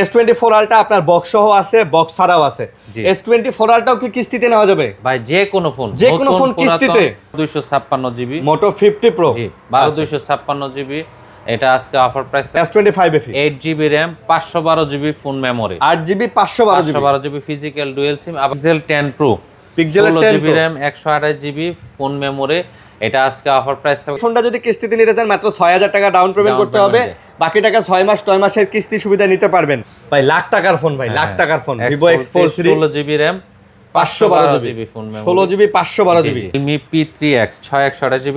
S24 আলটা আপনার box সহ আছে, বক্স ছাড়াও আছে। S24 আলটাও কি কিস্তিতে নেওয়া যাবে ভাই? যে কোনো ফোন কিস্তিতে 256 জিবি মোটো 50 প্রো, জি 12256 জিবি। এটা আজকে offer price S25 FE 8GB RAM 512 GB phone memory, 8GB 512 GB physical dual SIM, Pixel 10 Pro, Pixel 10 16GB RAM 128GB phone memory. এটা আজকে অফার প্রাইস। ফোনটা যদি কিস্তিতে নিতে চান মাত্র 6000 টাকা ডাউন পেমেন্ট করতে হবে, বাকি টাকা 6 মাস 9 মাসের কিস্তি সুবিধা নিতে পারবেন। ভাই লাখ টাকার ফোন, ভাই লাখ টাকার phone Vivo X4 3 16GB RAM 512GB phone memory, 16GB 512GB Mi P3X 6128GB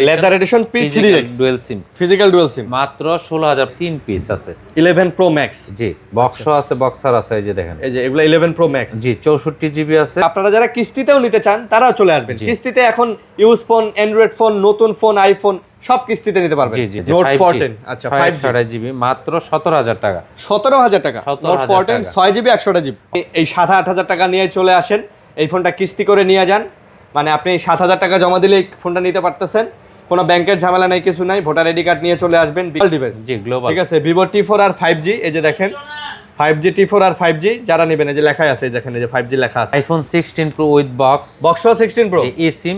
leather edition P3X dual SIM, physical dual SIM, মাত্র 16000 3 পিস আছে। 11 Pro Max, জি বক্স আছে, বক্সার আছে, এই যে দেখেন, এই যে এগুলো 11 Pro Max, জি 64GB আছে। আপনারা যারা কিস্তিতেও নিতে চান তারাও চলে আসবেন। কিস্তিতে এখন ইউজ ফোন, অ্যান্ড্রয়েড ফোন, নতুন ফোন, আইফোন সব কিস্তিতে নিতে পারবেন। জি জি নোট 14 আচ্ছা 5GB মাত্র 17000 টাকা, 17000 টাকা নোট 14 6GB 128GB। এই 7-8000 টাকা নিয়ে চলে আসেন, এই ফোনটা কিস্তি করে নিয়ে যান। মানে আপনি 7000 টাকা জমা দিলে এই ফোনটা নিতে পারতেছেন, কোনো ব্যাংকের ঝামেলা নাই, কিছু নাই। ভোটার আইডি কার্ড নিয়ে চলে আসবেন। ডিভাইস জি গ্লোবাল, ঠিক আছে। Vivo T4 আর 5G, এই যে দেখেন 5G T4 আর 5G যারা নেবেন, এই যে লেখাই আছে, দেখেন এই যে 5G লেখা আছে। iPhone 16 Pro with box, box 16 Pro E SIM,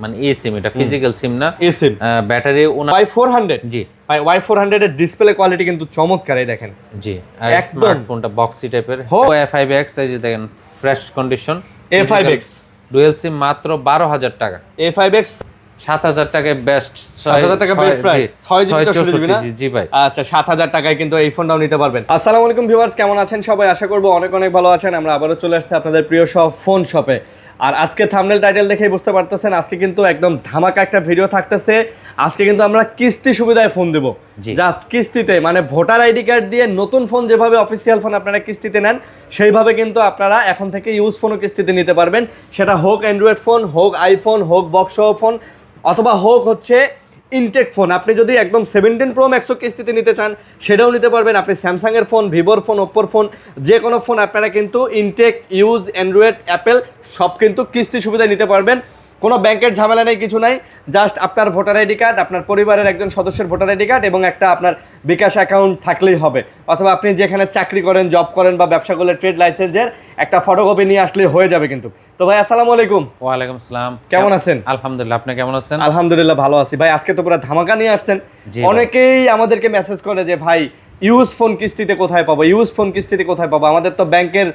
মানে ই সিম, এটা ফিজিক্যাল সিম না, ই সিম। ব্যাটারি Y400, জি ভাই Y400 এর ডিসপ্লে কোয়ালিটি কিন্তু চমৎকার, এই দেখেন। জি আর স্মার্টফোনটা বক্সি টাইপের। A5X, এই যে দেখেন fresh condition A5X dual SIM মাত্র 12000 টাকা। A5X 7000 টাকায় বেস্ট, 7000 টাকা বেস্ট প্রাইস, 6GB 64GB না? জি ভাই। আচ্ছা 7000 টাকায় কিন্তু এই ফোনটাও নিতে পারবেন। আসসালামু আলাইকুম ভিউয়ার্স, কেমন আছেন সবাই? আশা করব অনেক অনেক ভালো আছেন। আমরা আবারও চলে আসছি আপনাদের প্রিয় সব ফোন শপে। আর আজকে থাম্বনেল টাইটেল দেখেই বুঝতে পারতেছেন আজকে কিন্তু একদম ধামাকা একটা ভিডিও থাকতেছে। আজকে কিন্তু আমরা কিস্তি সুবিধায় ফোন দেব, জাস্ট কিস্তিতে, মানে ভোটার আইডি কার্ড দিয়ে নতুন ফোন যেভাবে অফিসিয়াল ফোন আপনারা কিস্তিতে নেন সেইভাবে কিন্তু আপনারা এখন থেকে ইউজ ফোনও কিস্তিতে নিতে পারবেন। সেটা হোক অ্যান্ড্রয়েড ফোন, হোক আইফোন, হোক বক্স ফোন, অথবা হোক হচ্ছে ইনটেক ফোন। আপনি যদি একদম 17 Pro Max কিস্তিতে নিতে চান সেটাও নিতে পারবেন। আপনি স্যামসাংয়ের ফোন, ভিভোর ফোন, ওপ্পোর ফোন, যে কোনো ফোন আপনারা কিন্তু ইনটেক, ইউজ, অ্যান্ড্রয়েড, অ্যাপেল সব কিন্তু কিস্তি সুবিধা নিতে পারবেন। কোনো ব্যাংকের ঝামেলা নেই, কিছু নাই। জাস্ট আপনার ভোটার আইডি কার্ড, আপনার পরিবারের একজন সদস্যের ভোটার আইডি কার্ড এবং একটা আপনার বিকাশ অ্যাকাউন্ট থাকলেই হবে। অথবা আপনি যেখানে চাকরি করেন, জব করেন বা ব্যবসা করলে ট্রেড লাইসেন্সের একটা ফটোকপি নিয়ে আসলে হয়ে যাবে কিন্তু। তো ভাই আসসালামু আলাইকুম। ওয়ালাইকুম আসসালাম, কেমন আছেন? আলহামদুলিল্লাহ, আপনি কেমন আছেন? আলহামদুলিল্লাহ ভালো আছি ভাই। আজকে তো পুরো ধামাকা নিয়ে আসছেন। অনেকেই আমাদেরকে মেসেজ করে যে ভাই ইউজ ফোন কিস্তিতে কোথায় পাবো, ইউজ ফোন কিস্তিতে কোথায় পাবো, আমাদের তো ব্যাংকের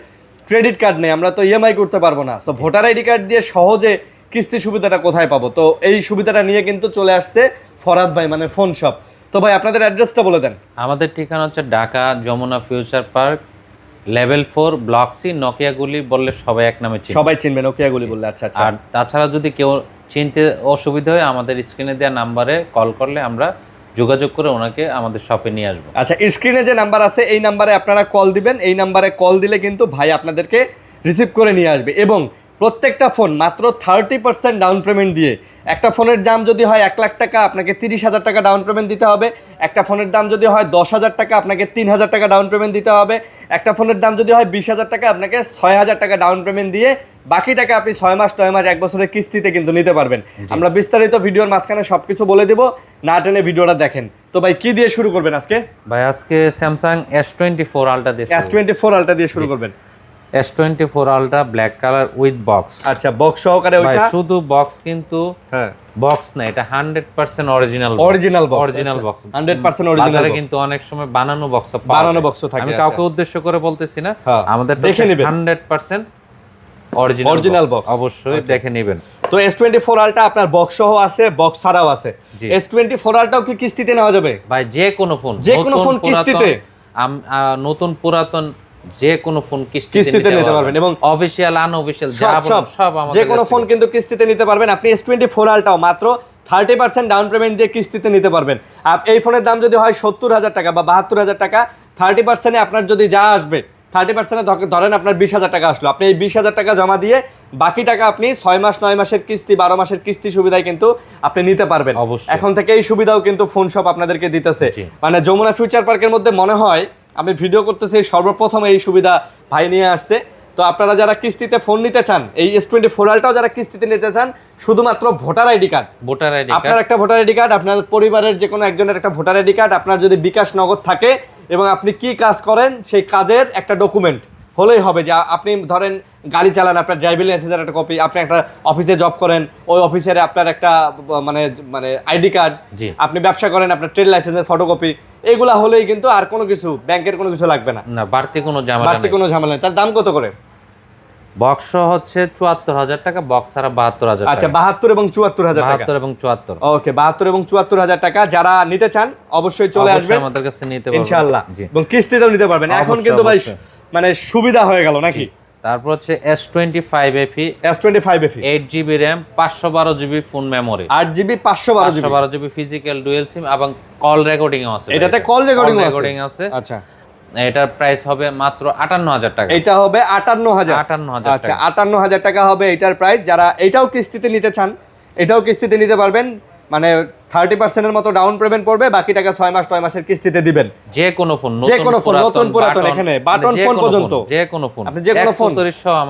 ক্রেডিট কার্ড নেই, আমরা তো ইএমআই করতে পারবো না, তো ভোটার আইডি কার্ড দিয়ে সহজে কিস্তি সুবিধাটা কোথায় পাবো? তো এই সুবিধাটা নিয়ে কিন্তু চলে আসছে ফরাদ ভাই, মানে ফোন শপ। তো ভাই আপনাদের অ্যাড্রেসটা বলে দেন। আমাদের ঠিকানা হচ্ছে Dhaka Jamuna future park, level 4, block C, নোকিয়াগুলি বললে সবাই এক নামে চিনবে, সবাই চিনবে নোকিয়াগুলি বললে। আচ্ছা আচ্ছা। আর তাছাড়া যদি কেউ চিনতে অসুবিধা হয় আমাদের স্ক্রিনে দেওয়া নাম্বারে কল করলে আমরা যোগাযোগ করে ওনাকে আমাদের শপে নিয়ে আসবো। আচ্ছা, স্ক্রিনে যে নাম্বার আছে এই নাম্বারে আপনারা কল দিবেন। এই নাম্বারে কল দিলে কিন্তু ভাই আপনাদেরকে রিসিভ করে নিয়ে আসবে। এবং প্রত্যেকটা ফোন মাত্র 30% ডাউন পেমেন্ট দিয়ে, একটা ফোনের দাম যদি হয় 1 লাখ টাকা আপনাকে 30,000 টাকা ডাউন পেমেন্ট দিতে হবে। একটা ফোনের দাম যদি হয় 10,000 টাকা আপনাকে 3,000 টাকা ডাউন পেমেন্ট দিতে হবে। একটা ফোনের দাম যদি হয় 20,000 টাকা আপনাকে 6,000 টাকা ডাউন পেমেন্ট দিয়ে বাকি টাকা আপনি 6 মাস 9 মাস 1 বছরের কিস্তিতে কিন্তু নিতে পারবেন। আমরা বিস্তারিত ভিডিওর মাঝখানে সব কিছু বলে দেবো, না টেনে ভিডিওটা দেখেন। তো ভাই কি দিয়ে শুরু করবেন আজকে? ভাই আজকে স্যামসাং S24 আলট্রা দিয়ে S24 আলট্রা দিয়ে শুরু করবেন। S24 ultra black colour with box. আচ্ছা বক্স সহকারে ওইটা? শুধু বক্স, কিন্তু হ্যাঁ বক্স না, এটা 100% অরিজিনাল বক্স 100% অরিজিনাল। কিন্তু অনেক সময় বানানো বক্স থাকে। আমি কাউকে উদ্দেশ্য করে বলতেছি না, আমাদের দেখে নেবেন 100% অরিজিনাল বক্স, অবশ্যই দেখে নেবেন। তো S24 আলটা আপনার বক্স সহ আছে, বক্স ছাড়াও আছে। S24 আলটাও কি কিস্তিতে নেওয়া যাবে? ভাই যে কোনো ফোন কিস্তিতে, নতুন পুরাতন যে কোনো ফোন কিস্তিতে নিতে পারবেন। এবং অফিশিয়াল আনঅফিশিয়াল সব আমাদের যে কোনো ফোন কিন্তু কিস্তিতে নিতে পারবেন। আপনি S24 আলটাও মাত্র 30% ডাউন পেমেন্ট দিয়ে কিস্তিতে নিতে পারবেন। এই ফোনের দাম যদি হয় 70,000 টাকা বা 72,000 টাকা, 30%-এ আপনার যদি যা আসবে, 30%-এ ধরেন আপনার 20,000 টাকা আসলো, আপনি এই 20,000 টাকা জমা দিয়ে বাকি টাকা আপনি 6 মাস 9 মাসের কিস্তি, 12 মাসের কিস্তি সুবিধায় কিন্তু আপনি নিতে পারবেন। এখন থেকে এই সুবিধাও কিন্তু ফোন শপ আপনাদেরকে দিতেছে। মানে যমুনা ফিউচার পার্কের মধ্যে মনে হয় আমি ভিডিও করতেছি সর্বপ্রথম এই সুবিধা ভাই নিয়ে আসছে। তো আপনারা যারা কিস্তিতে ফোন নিতে চান, এই S24 আলটাও যারা কিস্তিতে নিতে চান, শুধুমাত্র ভোটার আইডি কার্ড, আপনার একটা ভোটার আইডি কার্ড, আপনার পরিবারের যে কোনো একজনের একটা ভোটার আইডি কার্ড, আপনার যদি বিকাশ নগদ থাকে এবং আপনি কি কাজ করেন সেই কাজের একটা ডকুমেন্ট হলেই হবে। যে আপনি ধরেন গাড়ি চালান, আপনার ড্রাইভিং লাইসেন্সের একটা কপি, আপনি একটা অফিসে জব করেন, ওই অফিসের আপনার একটা মানে মানে আইডি কার্ড, জি। আপনি ব্যবসা করেন, আপনার ট্রেড লাইসেন্সের ফটোকপি, এগুলা হলেই কিন্তু আর কোনো কিছু ব্যাংকের কোনো কিছু লাগবে না, না বাড়তি কোনো ঝামেলা বাড়তি নেই। কোনো ঝামেলা নেই। তার দাম কত করে? বক্স হচ্ছে ৭৪,০০০ টাকা, বক্স ছাড়া ৭২,০০০ টাকা। আচ্ছা, ৭২ এবং ৭৪,০০০ টাকা। ৭২ এবং ৭৪। ওকে, ৭২ এবং ৭৪,০০০ টাকা। যারা নিতে চান অবশ্যই চলে অবশ্যই আসবেন আমাদের কাছে নিতে পারবেন ইনশাআল্লাহ, জি। এবং কিস্তিতেও নিতে পারবেন। এখন অবশ্যই, কিন্তু ভাই অবশ্যই। মানে সুবিধা হয়ে গেল নাকি? তারপর হচ্ছে S25 FE, S25 FE 8GB RAM, 512GB phone memory, 8GB 512GB। 512GB physical dual SIM এবং কল রেকর্ডিং আছে। এটাতে কল রেকর্ডিং আছে। আচ্ছা, এটার প্রাইস হবে মাত্র ৫৮,০০০ টাকা। এটা হবে ৫৮,০০০। ৫৮,০০০ আচ্ছা, ৫৮,০০০ টাকা হবে এটার প্রাইস। যারা এটাও কিস্তিতে নিতে চান, এটাও কিস্তিতে নিতে পারবেন। মানে 30% মতো ডাউন পেমেন্ট পড়বে, বাকি টাকা 6 মাস 9 মাসের কিস্তিতে দিবেন। যে কোনো ফোন, যে কোনো ফোন, নতুন পুরাতন, এখানে বাটন ফোন পর্যন্ত, যে কোনো ফোন, আপনি যে কোনো ফোন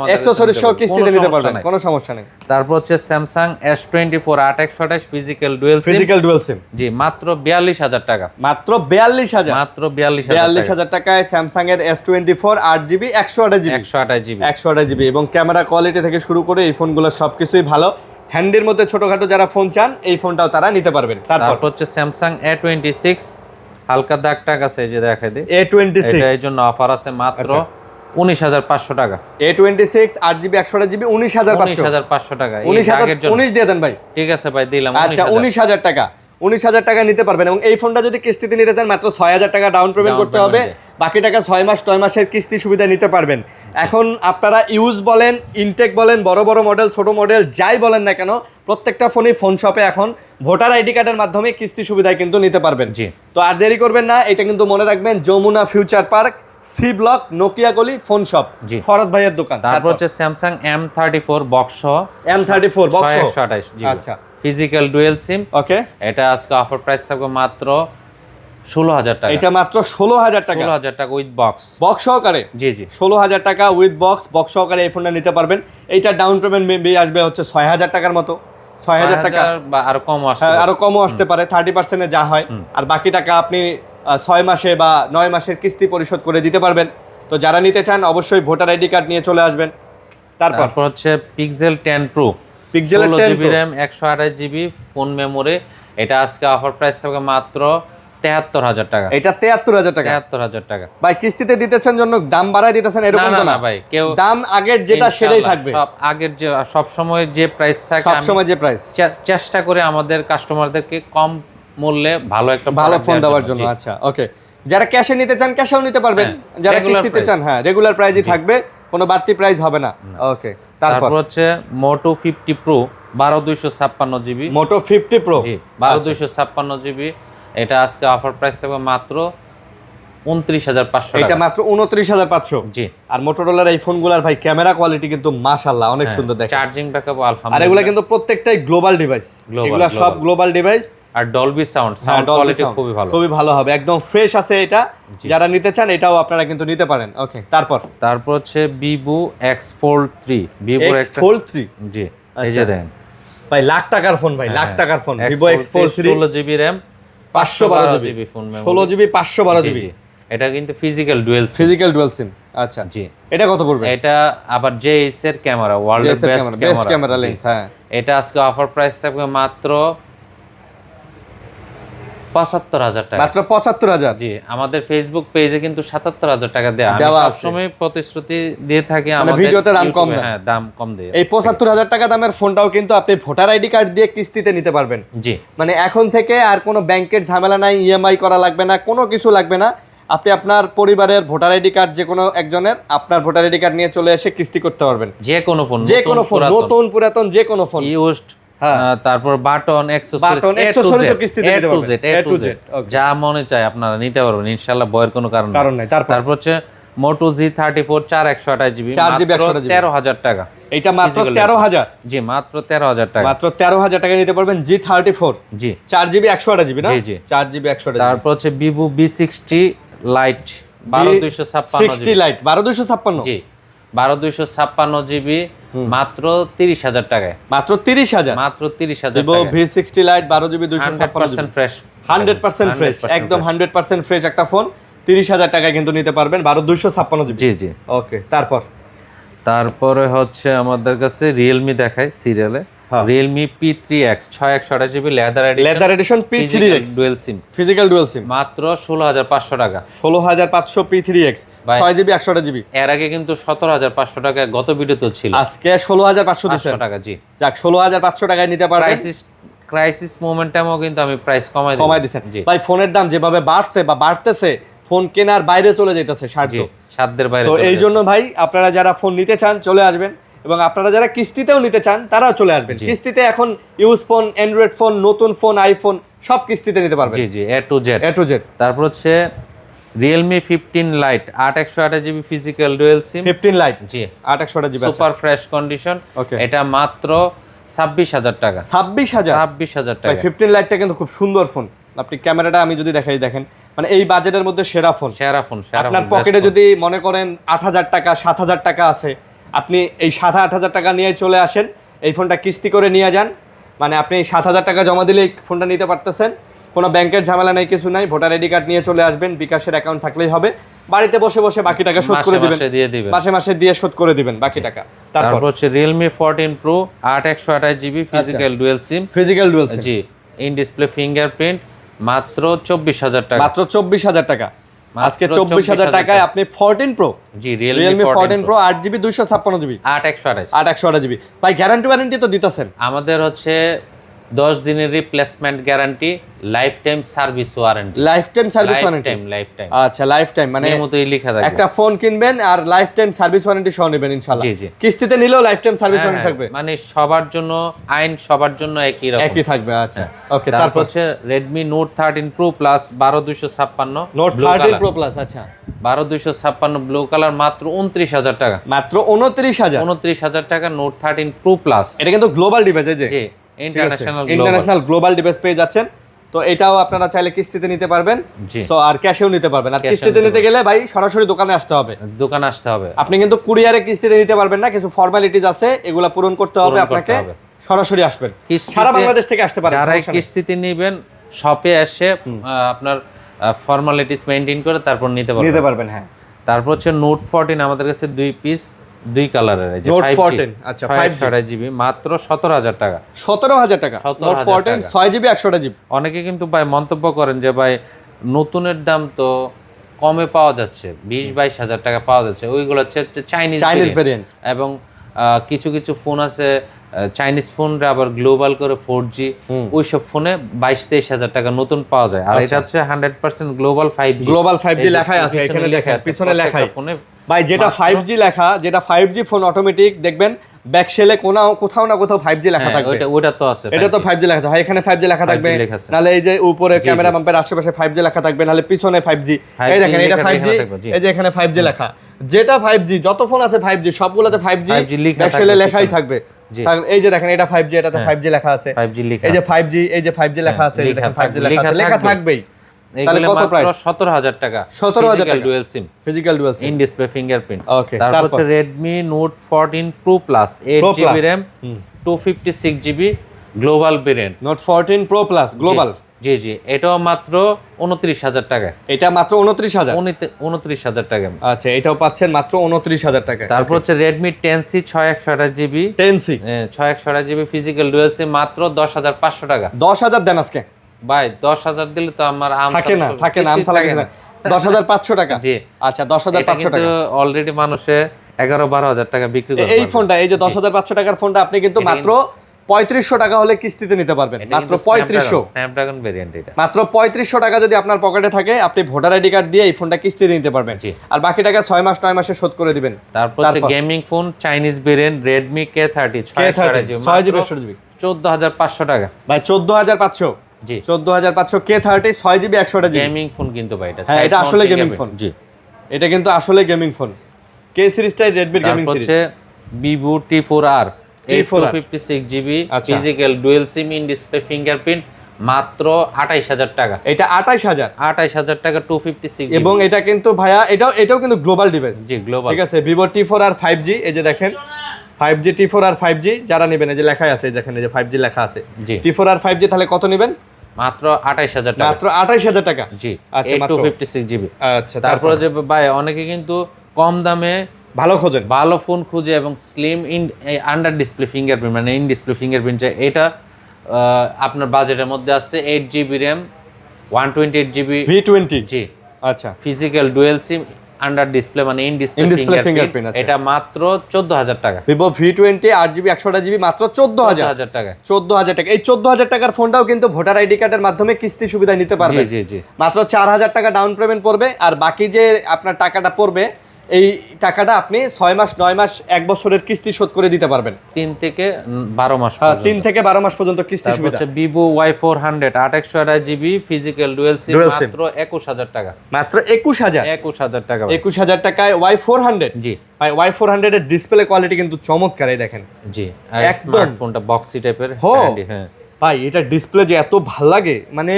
অ্যাকসেসরিজ সহ কিস্তিতে নিতে পারবেন, কোনো সমস্যা নেই। তারপর হচ্ছে Samsung S24 8/128 physical dual SIM, physical dual সিম, জি মাত্র ৪২,০০০ টাকা। মাত্র ৪২,০০০। মাত্র ৪২,০০০ ৪২,০০০ টাকায় স্যামসাং এর S24 8GB 128GB 128GB 128GB, এবং ক্যামেরা কোয়ালিটি থেকে শুরু করে এই ফোনগুলো সবকিছুই ভালো। হ্যান্ডির মধ্যে ছোটখাটো যারা ফোন চান, এই ফোনটাও তারা নিতে পারবেন। তারপর হচ্ছে স্যামসাং A26, হালকা দাগ টাগ আছে, এই যে দেখাই দিই, A26, এটা এই জন্য অফার আছে মাত্র ১৯,৫০০ টাকা। A26 8GB 128GB 19,500 ১৯,৫০০ টাকা। এই 19,000 দাগের জন্য 19 দিয়ে দেন ভাই। ঠিক আছে ভাই, দিলাম। আচ্ছা, 19,000 টাকা, 19,000 টাকা নিতে পারবেন। এবং এই ফোনটা যদি কিস্তিতে নিতে চান মাত্র 6,000 টাকা ডাউন পেমেন্ট Down করতে হবে, payment, বাকি টাকা 6 মাস 9 মাসের কিস্তি সুবিধা নিতে পারবেন। এখন আপনারা ইউজ বলেন, ইনটেক বলেন, বড় বড় মডেল, ছোট মডেল, যাই বলেন না কেন, প্রত্যেকটা ফোনই ফোন শপে এখন ভোটার আইডি কার্ডের মাধ্যমে কিস্তি সুবিধায় কিন্তু নিতে পারবেন। জি। তো আর দেরি করবেন না, এটা কিন্তু মনে রাখবেন, Jamuna future park, C block, Nokia গলি, ফোন শপ, জি। ফরাদ ভাইয়ের দোকান। তারপর হচ্ছে Samsung M34 box M34 box, 128GB, আচ্ছা, ফিজিক্যাল ডুয়েল সিম। ওকে, এটা আজকে অফার প্রাইস থাকবে মাত্র ১৬,০০০ টাকা। এটা মাত্র 16,000 টাকা, ১৬,০০০ টাকা উইথ বক্স, বক্স সহকারে। জি জি। 16,000 টাকা উইথ বক্স সহকারে এই ফোনটা নিতে পারবেন। এইটা ডাউন পেমেন্ট মেবি আসবে হচ্ছে 6,000 টাকার মতো, 6,000 টাকা, বা আরো কম আসবে। হ্যাঁ, আরো কমও আসতে পারে, 30% যা হয়। আর বাকি টাকা আপনি 6 মাসে বা 9 মাসের কিস্তি পরিশোধ করে দিতে পারবেন। তো যারা নিতে চান অবশ্যই ভোটার আইডি কার্ড নিয়ে চলে আসবেন। তারপর হচ্ছে pixel 10 Pro, Pixel 10 16GB Pro, RAM 128GB phone memory. এটা আজকে অফার প্রাইস থাকবে মাত্র ৭৩,০০০ টাকা। এটা 73,000 টাকা। ৭৩,০০০ টাকা। ভাই কিস্তিতে দিতেছেন জন্য দাম বাড়ায় দিতেছেন এরকম তো না না ভাই, কেউ দাম আগের যেটা সেটাই থাকবে, সব আগের যে সব সময় যে প্রাইস থাকে, সব আমি সময় যে প্রাইস। চেষ্টা করে আমাদের কাস্টমারদেরকে কম মূল্যে ভালো একটা ভালো product ফোন দেওয়ার জন্য। জি। আচ্ছা, ওকে, যারা ক্যাশে নিতে চান ক্যাশেও নিতে পারবেন, হ্যাঁ, যারা regular কিস্তিতে price। চান হ্যাঁ রেগুলার প্রাইসই থাকবে, কোনো বাড়তি প্রাইস হবে না। ওকে, তারপর তারপর হচ্ছে Moto 50 Pro ১২/২৫৬GB, মোটো 50 প্রো, জি ১২/২৫৬GB। এটা আজকে অফার প্রাইস থাকবে মাত্র ২৯,৫০০ এটা টাকা। মাত্র 29,500। জি। আর মোটোরোলার এই ফোনগুলোর ভাই ক্যামেরা কোয়ালিটি কিন্তু মাশাআল্লাহ অনেক সুন্দর দেখে। চার্জিং ব্যাকআপ আর আলহামদুলিল্লাহ। এগুলা কিন্তু প্রত্যেকটাই গ্লোবাল ডিভাইস, এগুলা সব গ্লোবাল ডিভাইস। আর ডলবি সাউন্ড কোয়ালিটি খুবই ভালো, খুবই ভালো হবে, একদম ফ্রেশ আছে এটা। যারা নিতে চান এটাও আপনারা কিন্তু নিতে পারেন। ওকে, তারপর হচ্ছে Vivo X Fold 3, Vivo X Fold 3, জি এই যে দেখেন ভাই লাখ টাকার ফোন, ভাই লাখ টাকার phone, Vivo X Fold 3 16GB RAM 512GB phone memory, 16GB 512GB। এটা কিন্তু ফিজিক্যাল ডুয়েল ফিজিক্যাল ডুয়াল সিম। আচ্ছা, জি। এটা কত পড়বে? এটা আবার JS এর ক্যামেরা, ওয়ার্ল্ডের বেস্ট ক্যামেরা লেন্স। হ্যাঁ, এটা আজকে অফার প্রাইস থাকবে মাত্র ৭৫,০০০ টাকা। মাত্র 75,000। জি, আমাদের ফেসবুক পেজে কিন্তু ৭৭,০০০ টাকা দেওয়া আছে। সবসময় প্রতিশ্রুতি দিয়ে থাকি, মানে আমাদের ভিডিওতে দাম কম দেন। হ্যাঁ, দাম কম দেয়। এই 75,000 টাকা দামের ফোনটাও কিন্তু আপনি ভোটার আইডি কার্ড দিয়ে কিস্তিতে নিতে পারবেন। জি, মানে এখন থেকে আর কোনো ব্যাংকের ঝামেলা নাই, ইএমআই করা লাগবে না, কোনো কিছু লাগবে না। আপনি আপনার পরিবারের ভোটার আইডি কার্ড, যে কোনো একজনের আপনার ভোটার আইডি কার্ড নিয়ে চলে এসে কিস্তি করতে পারবেন। যে কোনো ফোন, যে কোনো ফোন, নতুন পুরাতন যে কোনো ফোন, ইউজড, হ্যাঁ। তারপর বাটন অ্যাকসেসরিজ কিস্তিতে নিতে পারবেন। A to Z, okay। যা মনে চায় আপনারা নিতে পারবেন ইনশাআল্লাহ, বয়ের কোনো কারণ নাই। তারপর হচ্ছে Moto G34 4/128GB 4GB 128GB 13,০০০ টাকা। এটা মাত্র 13,000। জি, মাত্র 13,০০০ টাকা। মাত্র 13,000 টাকা নিতে পারবেন G34, জি 4GB 128GB না? জি, জি। 4GB 128GB। তারপর হচ্ছে Vivo V60 Lite 12/256 60 লাইট 12/256। জি 12/256GB মাত্র 30,০০০ টাকায়। মাত্র 30,000। মাত্র 30,০০০ Vivo টাকা। V60 light 12GB 256GB 100% fresh, 100% fresh, একদম 100% ফ্রেশ একটা ফোন। 30,000 টাকায় কিন্তু নিতে পারবেন 12256 জিবি। জি জি। ওকে, তারপরে হচ্ছে আমাদের কাছে রিয়েলমি দেখায় সিরিয়ালে, হ্যাঁ। Realme P3X 6128 GB leather edition P3X dual SIM, physical dual SIM মাত্র 16,500 টাকা। 16500 P3X ভাই, 6GB 128GB। এর আগে কিন্তু 17,500 টাকা গত ভিডিওতে ছিল, আজকে 16500 দিচ্ছেন। 500 টাকা। জি, যাক 16500 টাকায় নিতে পারবেন। ক্রাইসিস মোমেন্টামও কিন্তু আমি প্রাইস কমাই দিচ্ছেন। জি ভাই ফোনের দাম যেভাবে বাড়ছে বা বাড়তেছে, ফোন কেনার বাইরে চলে যাইতেছে জি, সাধ্যের বাইরে। তো এই জন্য ভাই আপনারা যারা ফোন নিতে চান চলে আসবেন, এবং আপনারা যারা কিস্তিতেও নিতে চান তারাও চলে আসবেন। কিস্তিতে এখন ইউজ ফোন, অ্যান্ড্রয়েড ফোন, নতুন ফোন, আইফোন সব কিস্তিতে নিতে পারবেন। জি জি, A to Z। তারপর হচ্ছে Realme 15 lite 8128 GB physical dual SIM 15 lite জি 8128GB super fresh condition. Okay. এটা মাত্র 26,000 টাকা। 26,000 টাকা। 15 লাইটটা কিন্তু খুব সুন্দর ফোন। আপনি ক্যামেরাটা আমি যদি দেখাই, দেখেন মানে এই বাজেটের মধ্যে সেরা ফোন। আপনার পকেটে যদি মনে করেন 8,000 টাকা 7,000 টাকা আছে, আপনি এই 7,000-8,000 টাকা নিয়ে চলে আসেন, এই ফোনটা কিস্তি করে নিয়ে যান, মানে আপনি 7,000 টাকা জমা দিলে এই ফোনটা নিতে পারতেছেন। কোনো ব্যাংকের ঝামেলা নেই, কিছু নাই। ভোটার আইডি কার্ড নিয়ে চলে আসবেন, বিকাশের অ্যাকাউন্ট থাকলেই হবে। বাড়িতে বসে বসে বাকি টাকা শোধ করে দিবেন, মাসে মাসে দিয়ে শোধ করে দিবেন বাকি টাকা। তারপর হচ্ছে Realme 14 pro 8128 GB physical dual SIM G in display fingerprint মাত্র 24,000 টাকা। মাত্র 24,000 টাকা। আজকে 24,000 টাকায় আপনি 14 প্রো জি Realme 14 pro 8GB 256GB 8128 GB. ভাই গ্যারান্টি ওয়ারেন্টি তো দিতেছেন? আমাদের হচ্ছে 10 দিনের replacement guarantee, life time service warranty. Life time service warranty? Life time. আচ্ছা, লাইফ টাইম মানে এর মতোই লেখা থাকবে। একটা ফোন কিনবেন আর লাইফ টাইম সার্ভিস ওয়ারেন্টি সহ নেবেন ইনশাআল্লাহ। জি জি। কিস্তিতে নিলেও লাইফ টাইম সার্ভিস ওয়ারেন্টি থাকবে, মানে সবার জন্য আইন সবার জন্য একই রকম একই থাকবে। আচ্ছা ওকে। তারপর হচ্ছে Redmi Note 13 Pro Plus 12256 Note 13 Pro Plus আচ্ছা 12256 ব্লু কালার মাত্র 29,000 টাকা। মাত্র 29,000 টাকা Note 13 Pro Plus। এটা কিন্তু গ্লোবাল ডিভাইস, এই যে জি ইন্টারন্যাশনাল গ্লোবাল ডিভাইস পেয়ে যাচ্ছেন। তো এটাও আপনারা চাইলে কিস্তিতে নিতে পারবেন, সো আর ক্যাশেও নিতে পারবেন। আর কিস্তিতে নিতে গেলে ভাই সরাসরি দোকানে আসতে হবে। আপনি কিন্তু কুরিয়ারে কিস্তিতে নিতে পারবেন না, কিছু ফর্মালিটিজ আছে, এগুলা পূরণ করতে হবে আপনাকে। সরাসরি আসবেন, সারা বাংলাদেশ থেকে আসতে পারেন। যারা কিস্তিতে নেবেন শপে এসে আপনার ফর্মালিটিস মেইনটেইন করে তারপর নিতে পারবেন। হ্যাঁ। তারপর হচ্ছে Note 14 আমাদের কাছে 2 পিস 2 কালারের, এই যে Note 14 আচ্ছা 5GB মাত্র 17,000 টাকা। 17,000 টাকা Note 14 6GB 128GB। অনেকে কিন্তু ভাই মন্তব্য করেন যে ভাই নতুনের দাম তো কমে পাওয়া যাচ্ছে, 20-22,000 টাকা পাওয়া যাচ্ছে, ওইগুলো হচ্ছে চাইনিজ ভেরিয়েন্ট। এবং কিছু কিছু ফোন আছে চাইনিজ ফোন আবার গ্লোবাল করে 4G, ওইসব ফোনে 22-23,000 টাকা নতুন পাওয়া যায়। আর এটা হচ্ছে 100% গ্লোবাল 5G লেখাই আছে এখানে, দেখেন পিছনে লেখাই ভাই, যেটা 5G লেখা, যেটা 5G ফোন অটোমেটিক দেখবেন ব্যাক সেলে কোথাও না কোথাও 5G লেখা থাকবে। ওটা তো আছে, এটা তো 5G লেখা আছে। হয় এখানে 5G লেখা থাকবে, নালে এই যে উপরে ক্যামেরা বাম্পের আশেপাশে 5G লেখা থাকবে, নালে পিছনে 5G। এই দেখেন এটা 5G, এই যে এখানে 5G লেখা। যেটা 5G, যত ফোন আছে 5G সবগুলোতে 5G ব্যাক সেলে লেখাই থাকবে। এই যে দেখেন এটা 5G, এটাতে 5G লেখা আছে। এই যে 5G, এই যে 5G লেখা আছে, এই দেখেন 5G লেখা থাকবেই। তাহলে কত প্রাইস? 17,000 টাকা। 17,000 টাকা dual SIM, physical dual SIM in display fingerprint. Okay. তারপর হচ্ছে Redmi Note 14 Pro Plus 8GB RAM 256GB global variant. Note 14 Pro Plus global জি জি, এটাও মাত্র 29,000 টাকা। এটা মাত্র 29,000 টাকা। আচ্ছা, এটাও পাচ্ছেন মাত্র 29,000 টাকা। তারপর হচ্ছে Redmi 10C 6128GB 10C 6128GB physical dual SIM মাত্র 10,500 টাকা। 10,000 দেন আজকে ভাই, 10,000 দিলে তো আমার থাকে না আমসা লাগে না। 10,500 টাকা। জি আচ্ছা 10,500 টাকা। অলরেডি মানুষে 11-12,000 টাকা বিক্রি করে। এই ফোনটা, এই যে 10,500 টাকার ফোনটা আপনি কিন্তু মাত্র 3500 টাকা হলে কিস্তিতে নিতে পারবেন। মাত্র 3500 স্ন্যাপড্রাগন ভেরিয়েন্ট। এটা মাত্র 3500 টাকা যদি আপনার পকেটে থাকে, আপনি ভোটার আইডি কার্ড দিয়ে এই ফোনটা কিস্তিতে নিতে পারবেন, আর বাকি টাকা 6 মাস 9 মাসে শোধ করে দিবেন। তারপর হচ্ছে gaming phone Chinese variant Redmi K30 6GB 14,500 টাকা। ভাই 14,500 জি 14,500 K30 6GB 128GB gaming phone কিন্তু ভাই এটা। হ্যাঁ, এটা আসলে গেমিং ফোন। জি, এটা কিন্তু আসলে gaming phone. K সিরিজটাই Redmi gaming series. হচ্ছে Vivo T4R 856GB physical dual SIM in display fingerprint মাত্র 28,000 টাকা। এটা 28,000 টাকা 256GB। এবং এটা কিন্তু ভাইয়া এটাও কিন্তু গ্লোবাল ডিভাইস। জি গ্লোবাল। ঠিক আছে, Vivo T4R 5G, এই যে দেখেন 5G T4R 5G যারা নেবেন, এই যে লেখাই আছে, দেখেন এই যে 5G লেখা আছে। T4R 5G তাহলে কত নেবেন? মাত্র 28000 টাকা। মাত্র 28000 টাকা। জি, আচ্ছা, মাত্র 256GB। আচ্ছা, তারপরে যে ভাই অনেকে কিন্তু কম দামে ভালো খোঁজেন, ভালো ফোন খুঁজে এবং স্লিম আন্ডার ডিসপ্লে ফিঙ্গারপ্রিন্ট মানে ইন ডিসপ্লে ফিঙ্গারপ্রিন্ট চাই, এটা আপনার বাজেটের মধ্যে আসছে 8GB RAM 128GB V20। জি, আচ্ছা, ফিজিক্যাল ডুয়েল সিম আন্ডার ডিসপ্লে মানে ইন ডিসপ্লে ফিঙ্গারপ্রিন্ট, এটা মাত্র 14000 টাকা। Vivo V20 8GB 128GB মাত্র 14000 টাকা। 14000 টাকা। এই 14000 টাকার ফোনটাও কিন্তু ভোটার আইডি কার্ডের মাধ্যমে কিস্তি সুবিধা নিতে পারবে। জি জি জি, মাত্র 4000 টাকা ডাউন পেমেন্ট পড়বে, আর বাকি যে আপনার টাকাটা পড়বে এই টাকাটা আপনি 6 মাস 9 মাস 1 বছরের কিস্তি শোধ করে দিতে পারবেন। 3 থেকে 12 মাস, 3 থেকে 12 মাস পর্যন্ত কিস্তি তারপর সুবিধা। হচ্ছে Vivo Y400 8128GB physical dual সিম মাত্র 21000 টাকা। মাত্র 21000 টাকা। 21000 টাকায় Y400। জি ভাই Y400 এর ডিসপ্লে কোয়ালিটি কিন্তু চমৎকার, এই দেখেন। জি, আর একদম স্মার্টফোনটা বক্সি টাইপের। হ্যাঁ ভাই, এটা ডিসপ্লে যে এত ভালো লাগে, মানে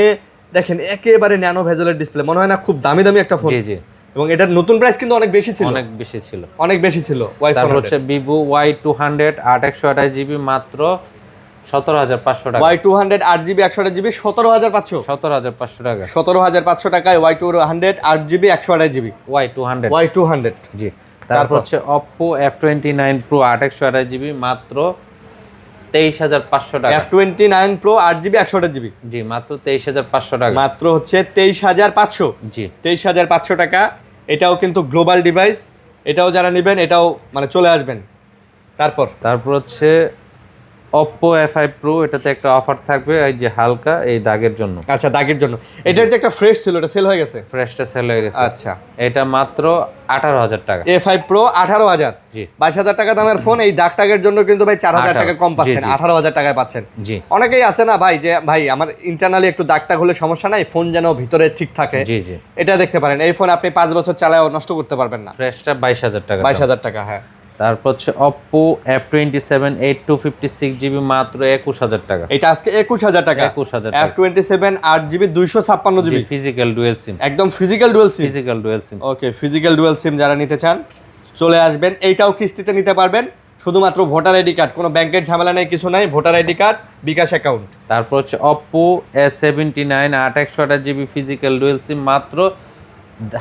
দেখেন একেবারে ন্যানো ভেজেলের ডিসপ্লে, মনে হয় না খুব দামি দামি একটা ফোন। জি জি, এবং এটার নতুন প্রাইস কিন্তু অনেক বেশি ছিল, অনেক বেশি ছিল। তারপর হচ্ছে Vivo Y200 8128GB মাত্র 17500 টাকা। Y200 8GB 128GB 17500 টাকা। 17500 টাকায় Y200 8GB 128GB Y200। জি, তারপর হচ্ছে Oppo F29 Pro 8128GB মাত্র 23500 টাকা। F29 Pro 8GB 128GB জি, মাত্র 23500 টাকা। মাত্র হচ্ছে 23500। জি, 23500 টাকা। এটাও কিন্তু গ্লোবাল ডিভাইস, এটাও যারা নেবেন এটাও মানে চলে আসবেন। তারপর হচ্ছে Oppo A5 Pro, এটাতে একটা অফার থাকবে এই যে হালকা এই দাগের জন্য। আচ্ছা, দাগের জন্য। এটার যে একটা ফ্রেশ ছিল, এটা সেল হয়ে গেছে। ফ্রেশটা সেল হয়ে গেছে। আচ্ছা, এটা মাত্র 18000 টাকা। A5 Pro 18000। জি, 22000 টাকা দামের ফোন, এই দাগ টাগের জন্য কিন্তু ভাই 4000 টাকা কম পাচ্ছেন, 18000 টাকায় পাচ্ছেন। জি, অনেকেই আছে না ভাই যে ভাই আমার ইন্টারনালি একটু দাগ টাগ হলে সমস্যা নাই, ফোন যেন ভিতরে ঠিক থাকে। জি জি, এটা দেখতে পারেন, এই ফোন আপনি 5 বছর চালায়ও নষ্ট করতে পারবেন না। ফ্রেশটা 22000 টাকা। 22000 টাকা, হ্যাঁ। তারপর হচ্ছে Oppo F27 8256GB মাত্র 21000 টাকা। এটা আজকে 21000 টাকা। 21000 F27 8GB 256GB physical dual সিম। একদম ফিজিক্যাল ডুয়াল সিম। ওকে, ফিজিক্যাল ডুয়াল সিম যারা নিতে চান চলে আসবেন। এইটাও কিস্তিতে নিতে পারবেন, শুধুমাত্র ভোটার আইডি কার্ড, কোনো ব্যাংকের ঝামেলা নেই, কিছু নাই। ভোটার আইডি কার্ড, বিকাশ অ্যাকাউন্ট। তারপর হচ্ছে Oppo A79 8128GB physical dual সিম মাত্র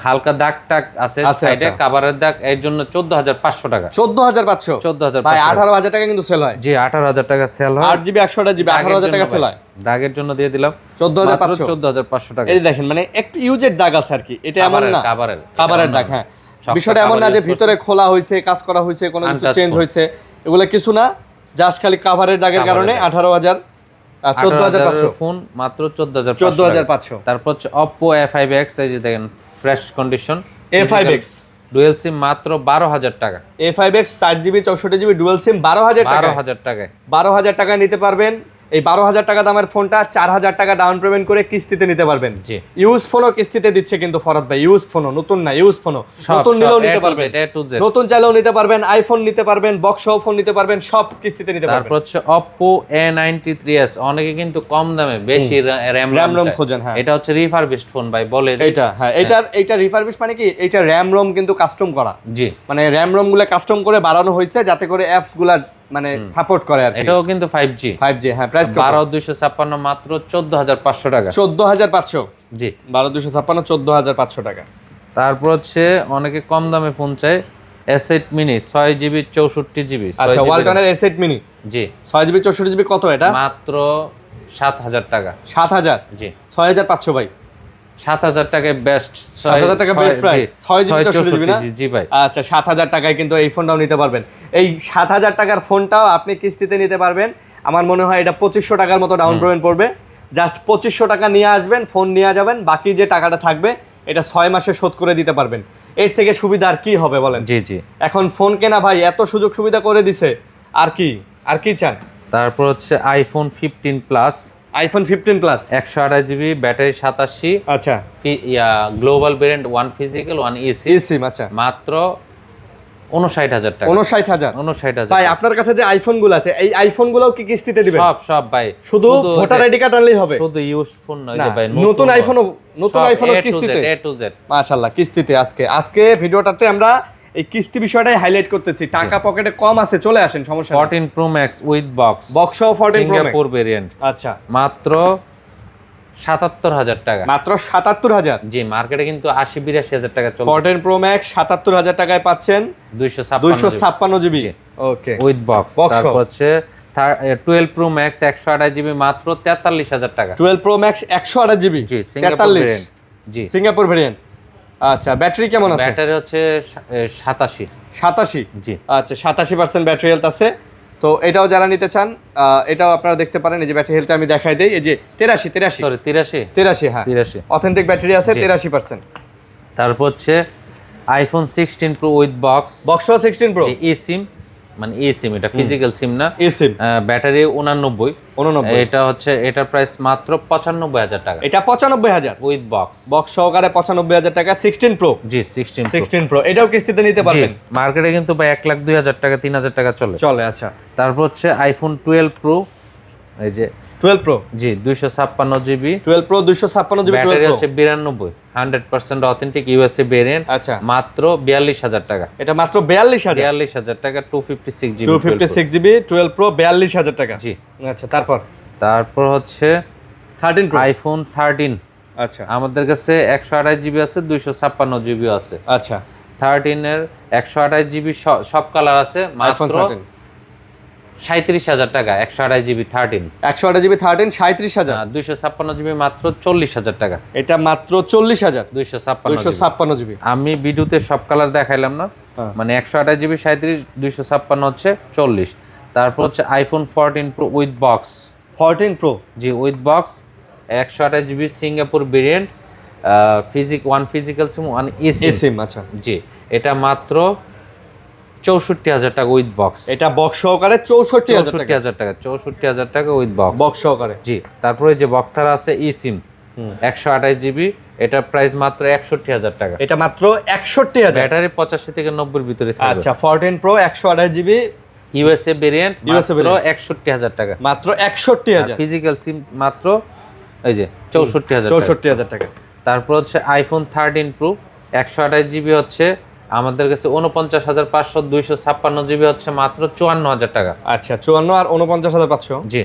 হালকা দাগ টাগ আছে সাইডে, কভারের দাগ, এর জন্য 14500 টাকা। 14500 ভাই, 18000 টাকা কিন্তু সেল হয়। জি, 18000 টাকা সেল হয়। 8GB 128GB 18000 টাকা সেল হয়। দাগের জন্য দিয়ে দিলাম 14500 টাকা। এই দেখেন, মানে একটু ইউজের দাগ আছে আর কি, এটা এমন না কভারের দাগ। হ্যাঁ, বিষয়টা এমন না যে ভিতরে খোলা হয়েছে, কাজ করা হয়েছে, কোনো কিছু চেঞ্জ হয়েছে, এগুলো কিছু না, জাস্ট খালি কভারের দাগের কারণে 14500 ফোন মাত্র 14500। তারপর হচ্ছে Oppo A5X, এই যে দেখেন ফ্রেশ কন্ডিশন A5X ডুয়েল সিম মাত্র 12000 টাকা। A5X 4GB 64GB ডুয়েল সিম 12000 টাকায় 12000 টাকায় নিতে পারবেন। এই 12000 টাকা দামের ফোনটা 4000 টাকা ডাউন পেমেন্ট করে কিস্তিতে নিতে পারবেন। ইউজ ফোনও কিস্তিতে দিচ্ছে কিন্তু ফরহাদ ভাই, ইউজ ফোনও, নতুন না, ইউজ ফোনও নতুন নিলেও নিতে পারবেন, নতুন চাইলেও নিতে পারবেন, আইফোন নিতে পারবেন, বক্স সহ ফোন নিতে পারবেন, সব কিস্তিতে নিতে পারবেন। তারপর হচ্ছে Oppo A93s, অনেকে কিন্তু কম দামে বেশি র‍্যাম খোঁজেন। হ্যাঁ, এটা হচ্ছে রিফারবিশড ফোন ভাই বলে। এটা হ্যাঁ, এটা রিফারবিশ মানে কি, এটা র‍্যাম রম কিন্তু কাস্টম করা। জি, মানে র‍্যাম রম গুলো কাস্টম করে বাড়ানো হয়েছে যাতে করে অ্যাপস গুলা মানে সাপোর্ট করে আর কি। এটাও কিন্তু 5G। হ্যাঁ, প্রাইস কত? 12256 মাত্র 14500 টাকা। 14500। জি, 12256 14500 টাকা। তারপর হচ্ছে অনেকে কম দামে ফোন চায়, S8 mini 6GB 64GB। আচ্ছা, ওয়ালটনের S8 mini জি, 6GB 64GB কত এটা? মাত্র 7000 টাকা। 7000? জি, 6500 ভাই। 7000 টাকায় বেস্ট। 7000 টাকা বেস্ট প্রাইস, 6GB 64GB না? জি ভাই। আচ্ছা, 7000 টাকায় কিন্তু এই ফোনটাও নিতে পারবেন। এই 7000 টাকার ফোনটাও আপনি কিস্তিতে নিতে পারবেন। আমার মনে হয় এটা 2500 টাকার মতো ডাউন পেমেন্ট পড়বে। জাস্ট 2500 টাকা নিয়ে আসবেন, ফোন নিয়ে যাবেন, বাকি যে টাকাটা থাকবে এটা 6 মাসে শোধ করে দিতে পারবেন। এর থেকে সুবিধা আর কি হবে বলেন? জি জি, এখন ফোন কেনা ভাই এত সুযোগ সুবিধা করে দিছে, আর কি চান? তারপর হচ্ছে iPhone 15 plus, iPhone 15 plus 128GB battery 87। আচ্ছা, গ্লোবাল ভেরিয়েন্ট, 1 ফিজিক্যাল 1 ইসি সিম। আচ্ছা, মাত্র 59000 টাকা। 59000 ভাই। আপনার কাছে যে আইফোন গুলো আছে, এই আইফোন গুলোও কি কিস্তিতে দিবেন? সব ভাই, শুধু ভোটার আইডি কার্ড আনলেই হবে? শুধু ইউজ ফোন নয় যে ভাই, নতুন আইফোনও কিস্তিতে। A to Z মাশাআল্লাহ, কিস্তিতে। আজকে ভিডিওটাতে আমরা এই কিস্তি বিষয়টাই হাইলাইট করতেছি। টাকা পকেটে কম আছে, চলে আসেন, সমস্যা নেই। 14 Pro Max উইথ বক্স সহ 14 Pro Max সিঙ্গাপুর ভেরিয়েন্ট। আচ্ছা, মাত্র 77,000 টাকা। মাত্র 77,000। জি, মার্কেটে কিন্তু 80-82,000 টাকা চলছে। 14 প্রো ম্যাক্স 77,000 টাকায় পাচ্ছেন 256 GB. Okay, with box. Box সহ। তারপর হচ্ছে 12 প্রো ম্যাক্স 128 জিবি মাত্র 43,000 টাকা। 12 প্রো ম্যাক্স 128 জিবি, জি, সিঙ্গাপুর 43। ভেরিয়েন্ট। জি, সিঙ্গাপুর ভেরিয়েন্ট। আচ্ছা, ব্যাটারি কেমন আছে? ব্যাটারি হচ্ছে 87। 87। জি, আচ্ছা, 87% ব্যাটারি হেলথ আছে। তো এটাও যারা নিতে চান এটাও আপনারা দেখতে পারেন। এই যে ব্যাটারি হেলথটা আমি দেখাই দেই, এই যে 83 সরি 83। 83, হ্যাঁ 83। অথেন্টিক ব্যাটারি আছে, জি। 83%। তারপর হচ্ছে iPhone 16 pro with box. Box 16 pro, e SIM, মানে ই সিম, এটা ফিজিক্যাল সিম না। eSIM battery 89। 89। এটা হচ্ছে এটার প্রাইস মাত্র 95,000 টাকা এটা 95,000 উইথ বক্স। বক্স সহকারে 95,000 টাকা 16 প্রো। জি, 16 প্রো। 16 প্রো এটাও কিস্তিতে নিতে পারবেন। মার্কেটে কিন্তু ভাই 1,02,000 টাকা 3,000 টাকা চলে। আচ্ছা। তারপর হচ্ছে আইফোন 12 প্রো, এই যে 12 প্রো, জি 256 GB 12 pro 256 GB 12 battery pro. হচ্ছে 92, 100% অথেন্টিক ইউএসএ ভেরিয়েন্ট। আচ্ছা, মাত্র 42,000 টাকা। এটা মাত্র 42,000। 42,000 টাকা 256 জিবি 256 জিবি 12 প্রো 42,000 টাকা। জি। আচ্ছা, তারপর হচ্ছে 13 প্রো। আইফোন 13। আচ্ছা, আমাদের কাছে 128 জিবি আছে, 256 জিবি আছে। আচ্ছা 13 এর 128 জিবি সব কালার আছে, আইফোন মাত্র 13 37,000 টাকা। 128 জিবি 13, 128 জিবি 13 37,000। 256 জিবি মাত্র 40,000 টাকা। এটা মাত্র 40,000। 256 জিবি। আমি ভিডিওতে সব কালার দেখাইলাম না, হ্যাঁ। মানে 128 জিবি 37, 256 হচ্ছে 40। তারপর হচ্ছে iPhone 14 pro with box. 14 pro, G, with box 128 GB Singapore variant, physical SIM 1 eSIM। eSIM। আচ্ছা, জি, এটা মাত্র 64,000 টাকা উইথ বক্স। এটা বক্স সহকারে 64,000 টাকা। 64,000 টাকা, 64,000 টাকা উইথ বক্স। বক্স সহকারে। জি, তারপরে যে বক্সার আছে eSIM 128 জিবি, এটার প্রাইস মাত্র 61,000 টাকা। এটা মাত্র 61,000। ব্যাটারি 85 থেকে 90 ভিতরে থাকবে। আচ্ছা, 14 pro 128 GB USA variant USA মাত্র variant। 61,000 টাকা। মাত্র 61,000। ফিজিক্যাল সিম মাত্র এই যে 64,000 টাকা। 64,000 টাকা। তারপর হচ্ছে আইফোন 13 প্রো 128 জিবি হচ্ছে আমাদের কাছে 49,500, 256 জিবি হচ্ছে মাত্র 54,000 টাকা। আচ্ছা, 54 আর 49,500। জি,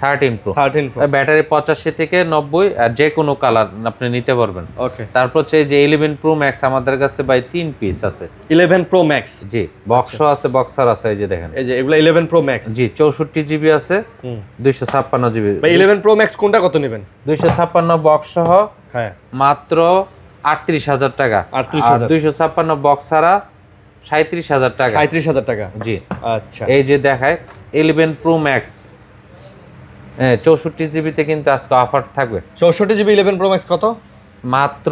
13 প্রো। 13 প্রো। ব্যাটারি 85 থেকে 90, আর যে কোনো কালার আপনি নিতে পারবেন। ওকে। তারপর হচ্ছে এই যে 11 প্রো ম্যাক্স আমাদের কাছে ভাই 3 পিস আছে। 11 প্রো ম্যাক্স। জি, বক্সও আছে, বক্সার আছে, এই যে দেখেন। এই যে এগুলো 11 প্রো ম্যাক্স। জি, 64 জিবি আছে, 256 জিবি। ভাই 11 প্রো ম্যাক্স কোনটা কত নেবেন? 256 বক্স সহ হ্যাঁ, মাত্র 38,000 টাকা। 38,000। 256 বক্স ছাড়া 37,000 টাকা। 37,000 টাকা। জি, আচ্ছা, এই যে দেখায় 11 প্রো ম্যাক্স, 64 জিবিতে কিন্তু আজকে অফার থাকবে। 64 জিবি 11 প্রো ম্যাক্স কত? মাত্র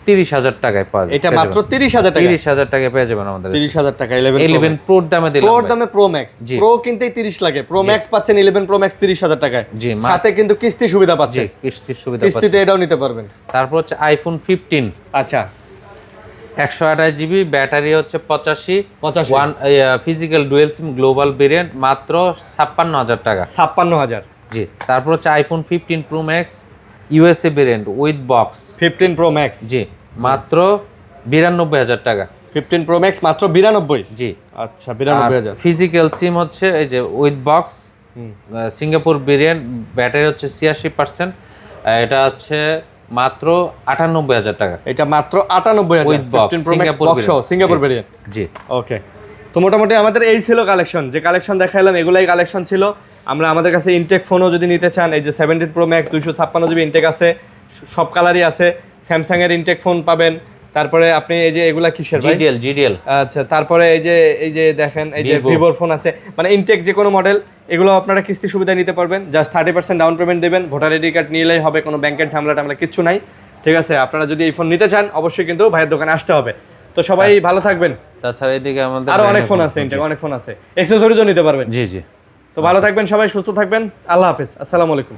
30,000 টাকায় পাওয়া যাবে। এটা মাত্র 30,000 টাকা। 30,000 টাকায় পেয়ে যাবেন আমাদের। 30,000 টাকা 11 প্রোর দামে দিলাম প্রোর ভাই। দামে প্রো ম্যাক্স। জি। প্রো কিনতেই 30 লাগে, প্রো ম্যাক্স পাচ্ছেন 11 প্রো ম্যাক্স 30,000 টাকায়। জি, সাথে কিন্তু কিস্তি সুবিধা জি, পাচ্ছেন। কিস্তির সুবিধা কিস্তিতে পাচ্ছেন। এটাও নিতে পারবেন। তারপর হচ্ছে আইফোন 15 আচ্ছা, 128 জিবি ব্যাটারি হচ্ছে 85, 85। Physical dual SIM global variant মাত্র 56,000 টাকা। 56,000। জি, তারপর হচ্ছে iPhone 15 pro max USA variant with box. 15 pro max. জি, মাত্র 92,000 টাকা। 15 প্রো ম্যাক্স মাত্র 92। জি, আচ্ছা, 92,000। ফিজিক্যাল সিম হচ্ছে এই যে with box, Singapore variant, battery হচ্ছে 86%, এটা হচ্ছে মাত্র 98,000 টাকা। এটা মাত্র 98,000 With box, 15 pro max Singapore box সহ variant। সিঙ্গাপুর জি। ভেরিয়েন্ট। জি, ওকে। তো মোটামুটি আমাদের এই ছিল কালেকশন, যে কালেকশন দেখাইলাম এগুলাই কালেকশন ছিল। আমরা আমাদের কাছে ইনটেক ফোনও যদি নিতে চান, এই যে 17 প্রো ম্যাক্স 256 জিবি ইনটেক আছে, সব কালারই আছে। স্যামসাং এর ইনটেক ফোন পাবেন। তারপরে আপনি এই যে এগুলা কিসের ভাই? জিডিএল। আচ্ছা, তারপরে এই যে দেখেন এই যে Vivo। ভিভোর ফোন আছে, মানে ইনটেক যে কোনো মডেল, এগুলো আপনারা কিস্তি সুবিধা নিতে পারবেন। জাস্ট 30% ডাউন পেমেন্ট দেবেন, ভোটার আইডি কার্ড নিলেই হবে, কোনো ব্যাংকের ঝামেলা টামলা কিচ্ছু নাই। ঠিক আছে, আপনারা যদি এই ফোন নিতে চান অবশ্যই কিন্তু ভাইয়ের দোকানে আসতে হবে। তো সবাই ভালো থাকবেন। তাছাড়া এদিকে আমাদের আরো অনেক ফোন আছে, ইনটেক অনেক ফোন আছে, অ্যাক্সেসরিজও নিতে পারবেন। জি জি। তো ভালো থাকবেন সবাই, সুস্থ থাকবেন। আল্লাহ হাফেজ, আসসালামু আলাইকুম।